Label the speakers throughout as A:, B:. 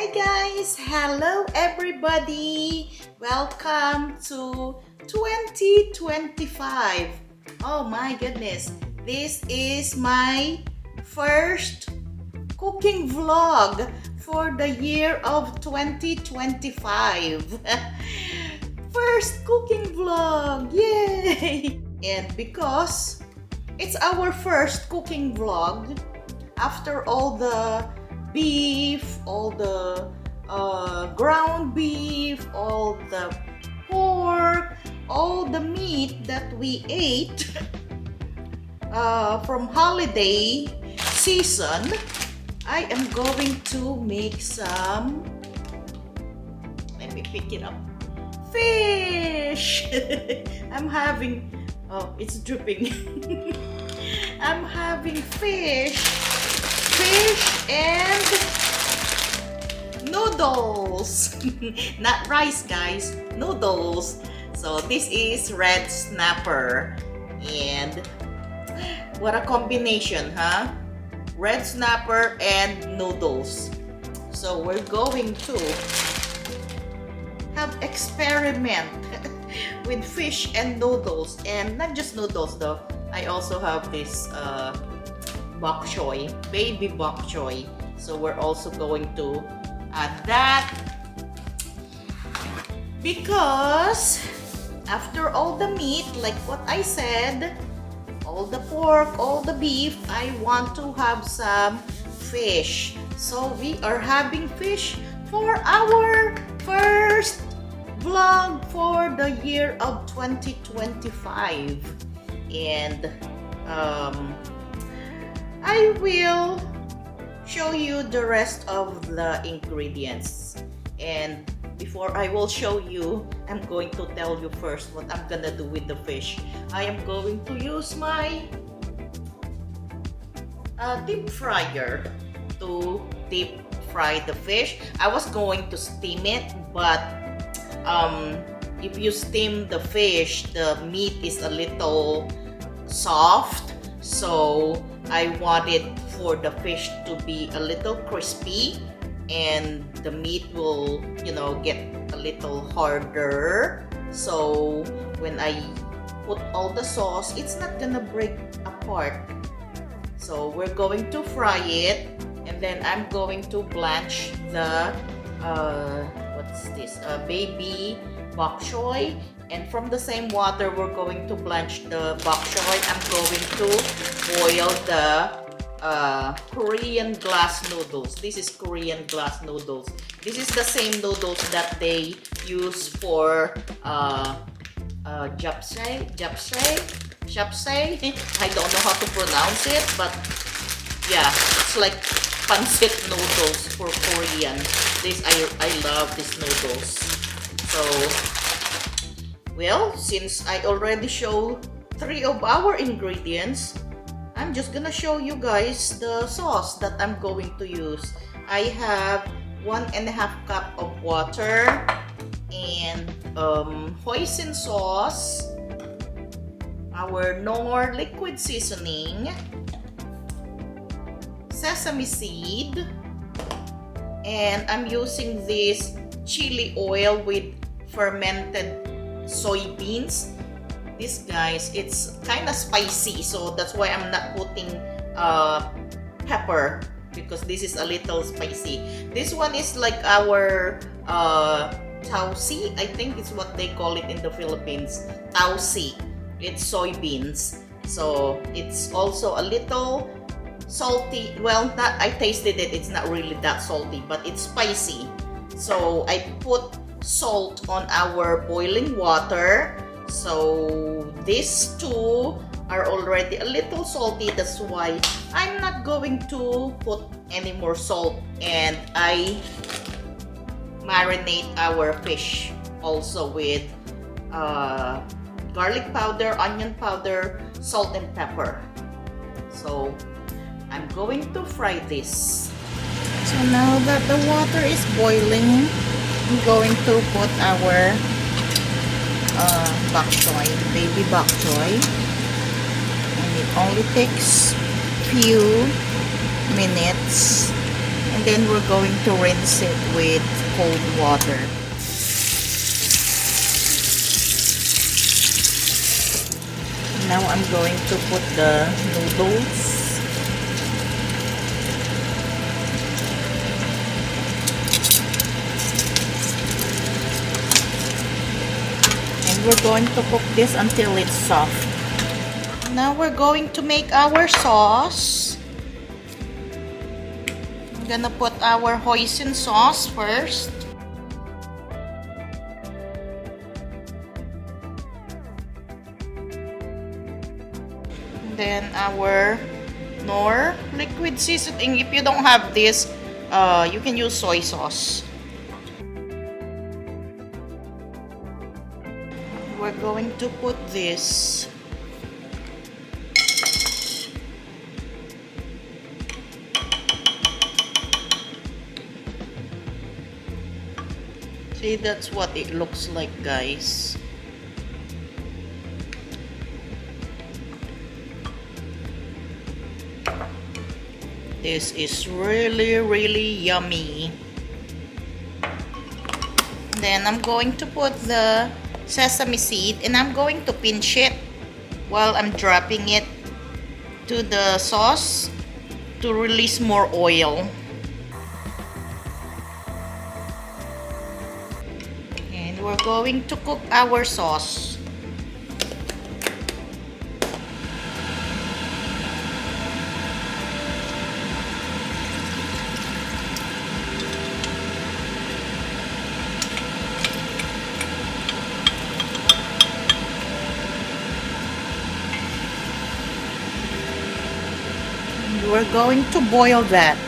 A: Hi guys! Hello everybody! Welcome to 2025. Oh my goodness! This is my first cooking vlog for the year of 2025. First cooking vlog! Yay! And because it's our first cooking vlog, after all the beef, all the ground beef, all the pork, all the meat that we ate from holiday season, I am going to make some, let me pick it up, fish. I'm having, oh, it's dripping. I'm having fish and noodles. Not rice, guys, noodles. So this is red snapper, and what a combination, huh? Red snapper and noodles. So we're going to have experiment with fish and noodles, and not just noodles though. I also have this bok choy, baby bok choy. So we're also going to add that, because after all the meat, like what I said, all the pork, all the beef, I want to have some fish. So we are having fish for our first vlog for the year of 2025. And I will show you the rest of the ingredients. And before I will show you, I'm going to tell you first what I'm gonna do with the fish. I am going to use my deep fryer to deep fry the fish. I was going to steam it, but if you steam the fish, the meat is a little soft, so I wanted for the fish to be a little crispy, and the meat will, get a little harder. So when I put all the sauce, it's not gonna break apart. So we're going to fry it, and then I'm going to blanch the what's this? Baby bok choy. And from the same water, we're going to blanch the bok choy. I'm going to boil the Korean glass noodles. This is Korean glass noodles. This is the same noodles that they use for japchae. I don't know how to pronounce it, but yeah, it's like pancit noodles for Korean. I love these noodles. So, well, since I already showed 3 of our ingredients, I'm just gonna show you guys the sauce that I'm going to use. I have 1.5 cup of water and hoisin sauce, our Knorr liquid seasoning, sesame seed, and I'm using this chili oil with fermented soybeans. This, guys, it's kind of spicy, so that's why I'm not putting pepper, because this is a little spicy. This one is like our tausi, I think it's what they call it in the Philippines. Tausi. It's soybeans, so it's also a little salty. Well, not, I tasted it, it's not really that salty, but it's spicy. So I put salt on our boiling water. So these two are already a little salty, that's why I'm not going to put any more salt. And I marinate our fish also with garlic powder, onion powder, salt and pepper. So I'm going to fry this. So now that the water is boiling, I'm going to put our bok choy, baby bok choy, and it only takes few minutes And then we're going to rinse it with cold water. Now I'm going to put the noodles. And we're going to cook this until it's soft. Now we're going to make our sauce. I'm gonna put our hoisin sauce first. Then our Knorr liquid seasoning. If you don't have this, you can use soy sauce. We're going to put this. See, that's what it looks like, guys. This is really, really yummy. Then I'm going to put the sesame seed and I'm going to pinch it while I'm dropping it to the sauce to release more oil. And we're going to cook our sauce. We're going to boil that.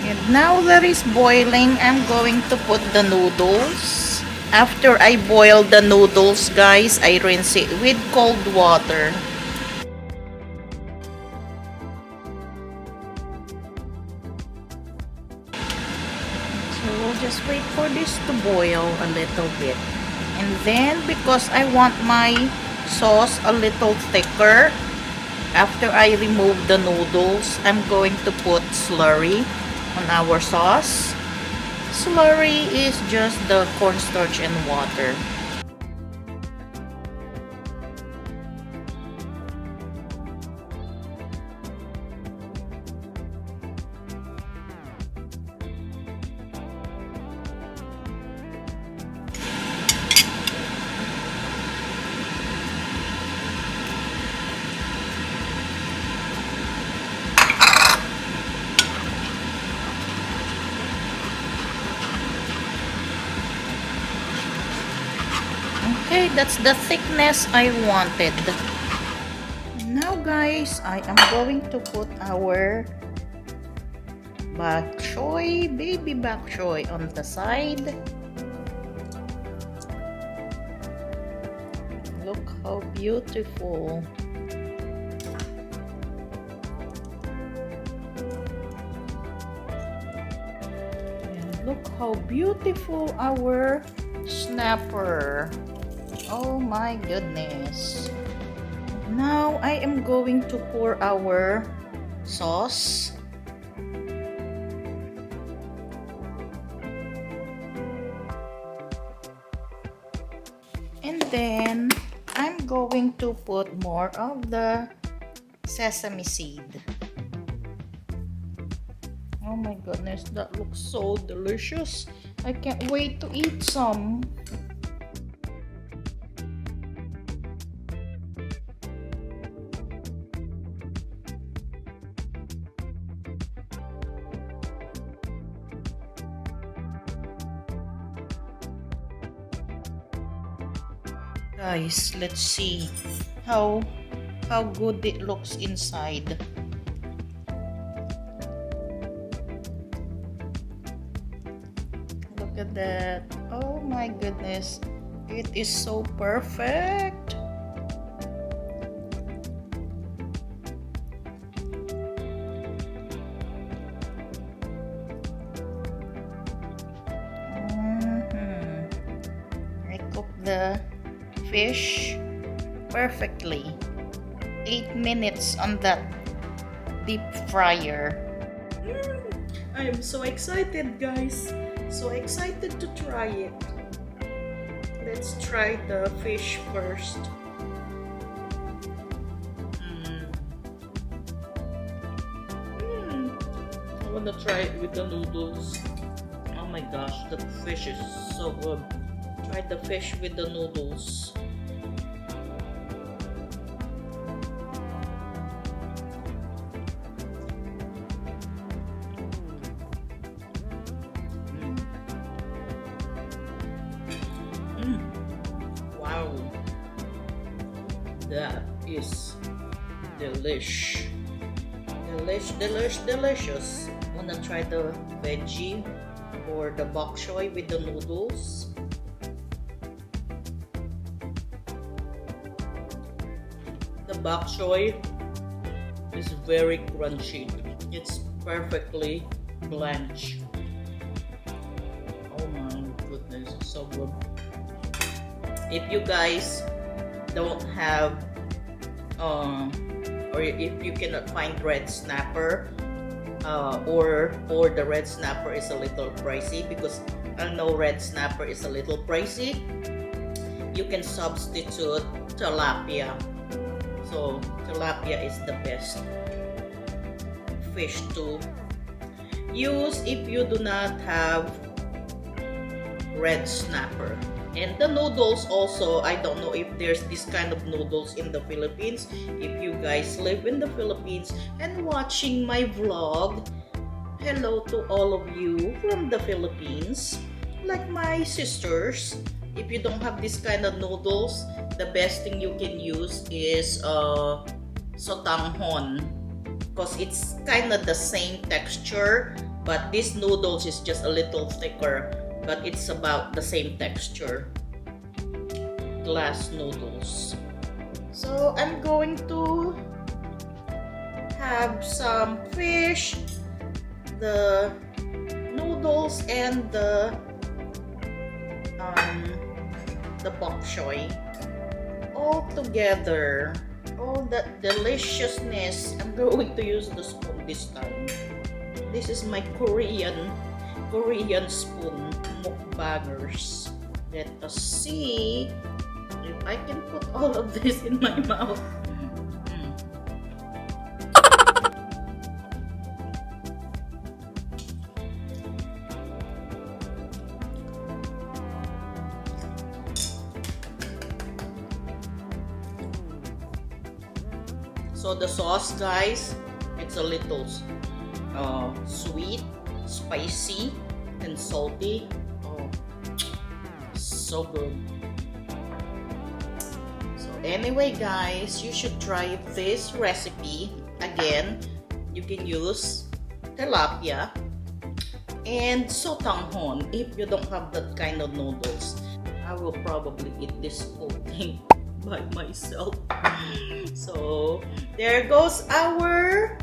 A: And now that is boiling, I'm going to put the noodles. After I boil the noodles, guys, I rinse it with cold water. So we'll just wait for this to boil a little bit. And then, because I want my sauce a little thicker, after I remove the noodles, I'm going to put slurry on our sauce. Slurry is just the cornstarch and water. Okay, that's the thickness I wanted. Now guys, I am going to put our bok choy, baby bok choy on the side. Look how beautiful. And look how beautiful our snapper. Oh my goodness. Now I am going to pour our sauce. And then I'm going to put more of the sesame seed. Oh my goodness, that looks so delicious. I can't wait to eat some. Guys, let's see how good it looks inside. Look at that. Oh my goodness. It is so perfect. I cooked the fish perfectly. 8 minutes on that deep fryer. I am so excited, guys. So excited to try it. Let's try the fish first. I want to try it with the noodles. Oh my gosh, the fish is so good. Try the fish with the noodles. Wow, that is delish. Delicious. Wanna try the veggie or the bok choy with the noodles? The bok choy is very crunchy. It's perfectly blanched. Oh my goodness, so good. If you guys don't have or if you cannot find red snapper, or the red snapper is a little pricey, because I know red snapper is a little pricey, you can substitute tilapia. So tilapia is the best fish to use if you do not have red snapper. And the noodles also, I don't know if there's this kind of noodles in the Philippines. If you guys live in the Philippines and watching my vlog, hello to all of you from the Philippines. Like my sisters, if you don't have this kind of noodles, the best thing you can use is sotanghon, because it's kind of the same texture, but this noodles is just a little thicker, but it's about the same texture. Glass noodles. So I'm going to have some fish, the noodles, and the bok choy all together. All that deliciousness. I'm going to use the spoon this time. This is my Korean spoon. Mukbangers. Let us see if I can put all of this in my mouth. So the sauce, guys, it's a little sweet, spicy, and salty. Oh, so good. So anyway, guys, you should try this recipe. Again, you can use tilapia and sotanghon if you don't have that kind of noodles. I will probably eat this whole thing by myself. So there goes our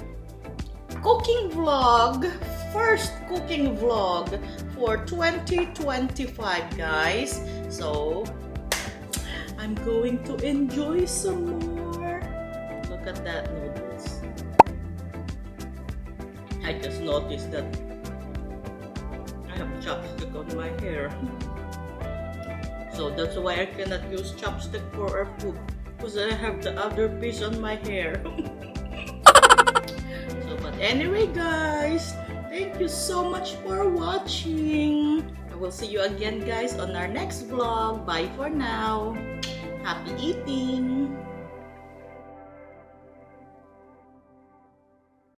A: cooking vlog, first cooking vlog for 2025, guys. So I'm going to enjoy some more. Look at that noodles. I just noticed that I have chopstick on my hair. So that's why I cannot use chopstick for our food, because I have the other piece on my hair. So, but anyway, guys, thank you so much for watching. I will see you again, guys, on our next vlog. Bye for now. Happy eating.